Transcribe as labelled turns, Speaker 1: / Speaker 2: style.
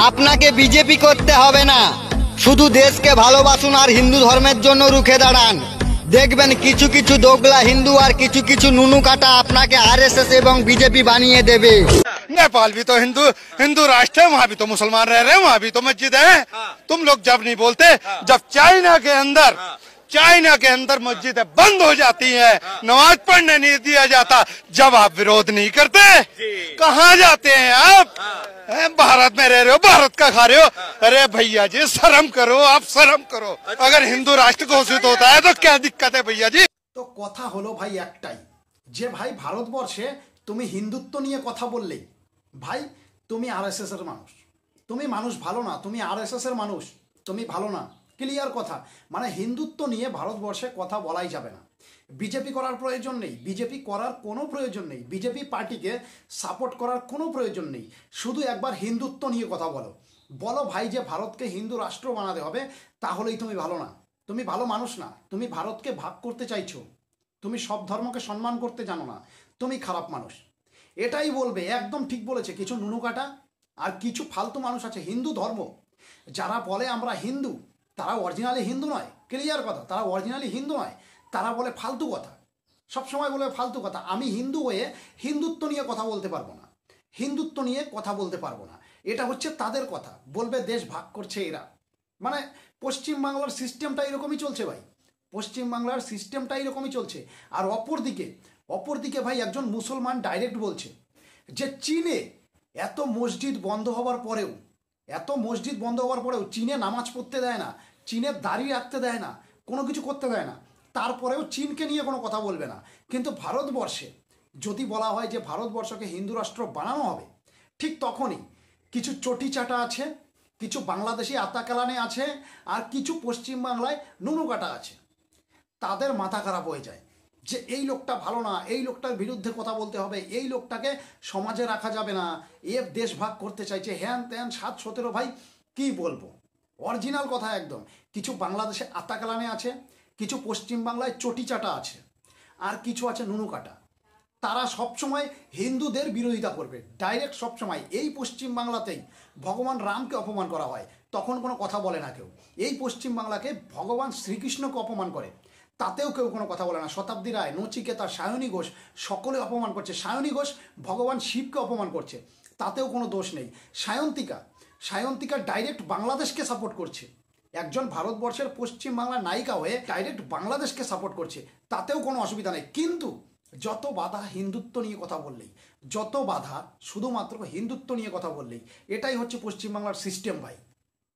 Speaker 1: আপনাকে বিজেপি করতে হবে না, শুধু দেশকে ভালোবাসুন আর হিন্দু ধর্মের জন্য রুখে দাঁড়ান। দেখবেন কিছু কিছু দোগলা হিন্দু আর কিছু কিছু নুনু কাটা আপনাকে আরএসএস এবং বিজেপি বানিয়ে देवे।
Speaker 2: नेपाल भी तो हिंदू हिंदू राष्ट्र है, वहाँ भी तो मुसलमान रह रहे हैं, वहाँ भी तो मस्जिद है। तुम लोग जब नहीं बोलते, जब चाइना के अंदर मस्जिदें बंद हो जाती है, नमाज पढ़ने नहीं दिया जाता, जब आप विरोध नहीं करते, कहाँ जाते हैं आप? भारत में रह रहे हो, भारत का खा रहे हो। अरे भैया जी शर्म करो, आप शर्म करो। अगर हिंदू राष्ट्र घोषित होता है तो क्या दिक्कत है भैया जी?
Speaker 3: তো কথা হলো ভাই একটাই, যে ভাই ভারতবর্ষে তুমি হিন্দুত্ব নিয়ে কথা বললেই ভাই তুমি আরএসএস এর মানুষ, তুমি মানুষ ভালো না, তুমি আরএসএস এর মানুষ, তুমি ভালো না। ক্লিয়ার কথা, মানে হিন্দুত্ব নিয়ে ভারতবর্ষে কথা বলাই যাবে না। বিজেপি করার প্রয়োজন নেই, বিজেপি করার কোনো প্রয়োজন নেই, বিজেপি পার্টিকে সাপোর্ট করার কোনো প্রয়োজন নেই। শুধু একবার হিন্দুত্ব নিয়ে কথা বলো, বলো ভাই যে ভারতকে হিন্দু রাষ্ট্র বানাতে হবে, তাহলেই তুমি ভালো না, তুমি ভালো মানুষ না। তুমি ভারতকে ভাগ করতে চাইছো, তুমি সব ধর্মকে সম্মান করতে জানো না, তুমি খারাপ মানুষ। এটাই বলবে, একদম ঠিক বলেছে। কিছু নুনু কাটা আর কিছু ফালতু মানুষ আছে হিন্দু ধর্ম যারা বলে আমরা হিন্দু, তারা অরিজিনালি হিন্দু নয়। ক্লিয়ার কথা, তারা অরিজিনালি হিন্দু নয়, তারা বলে ফালতু কথা, সবসময় বলে ফালতু কথা। আমি হিন্দু হয়ে হিন্দুত্ব নিয়ে কথা বলতে পারবো না, হিন্দুত্ব নিয়ে কথা বলতে পারবো না, এটা হচ্ছে তাদের কথা। বলবে দেশ ভাগ করছে এরা, মানে পশ্চিমবাংলার সিস্টেমটা এরকমই চলছে ভাই, পশ্চিমবাংলার সিস্টেমটা এরকমই চলছে। আর অপরদিকে ভাই একজন মুসলমান ডাইরেক্ট বলছে যে চীনে এত মসজিদ বন্ধ হওয়ার পরেও চীনে নামাজ পড়তে দেয় না, চীনে দাড়ি রাখতে দেয় না, কোনো কিছু করতে দেয় না, তারপরেও চীনকে নিয়ে কোনো কথা বলবে না। কিন্তু ভারতবর্ষে যদি বলা হয় যে ভারতবর্ষকে হিন্দু রাষ্ট্র বানানো হবে, ঠিক তখনই কিছু চটি চাটা আছে, কিছু বাংলাদেশি আতাকালানে আছে, আর কিছু পশ্চিমবাংলায় নুনু কাটা আছে। তাদের মাথা খারাপ হয়ে যায় যে এই লোকটা ভালো না, এই লোকটার বিরুদ্ধে কথা বলতে হবে, এই লোকটাকে সমাজে রাখা যাবে না, এ দেশ ভাগ করতে চাইছে, হ্যান ত্যান 7-17 ভাই কি বলবো, অরিজিনাল কথা একদম। কিছু বাংলাদেশে আতাকালানে আছে, কিছু পশ্চিমবাংলায় চটি চাটা আছে, আর কিছু আছে নুনু কাটা। তারা সবসময় হিন্দুদের বিরোধিতা করবে ডাইরেক্ট, সবসময়। এই পশ্চিমবাংলাতেই ভগবান রামকে অপমান করা হয়, তখন কোনো কথা বলে না কেউ। এই পশ্চিমবাংলাকে ভগবান শ্রীকৃষ্ণকে অপমান করে, তাতেও কেউ কোনো কথা বলে না। শতাব্দী রায়, নচিকেতা, সায়নী ঘোষ সকলে অপমান করছে। সায়নী ঘোষ ভগবান শিবকে অপমান করছে, তাতেও কোনো দোষ নেই। সায়ন্তিকা ডাইরেক্ট বাংলাদেশকে সাপোর্ট করছে, একজন ভারতবর্ষের পশ্চিমবাংলার নায়িকা হয়ে ডাইরেক্ট বাংলাদেশকে সাপোর্ট করছে, তাতেও কোনো অসুবিধা নেই। কিন্তু যত বাধা হিন্দুত্ব নিয়ে কথা বললেই, যত বাধা শুধুমাত্র হিন্দুত্ব নিয়ে কথা বললেই, এটাই হচ্ছে পশ্চিমবাংলার সিস্টেম ভাই।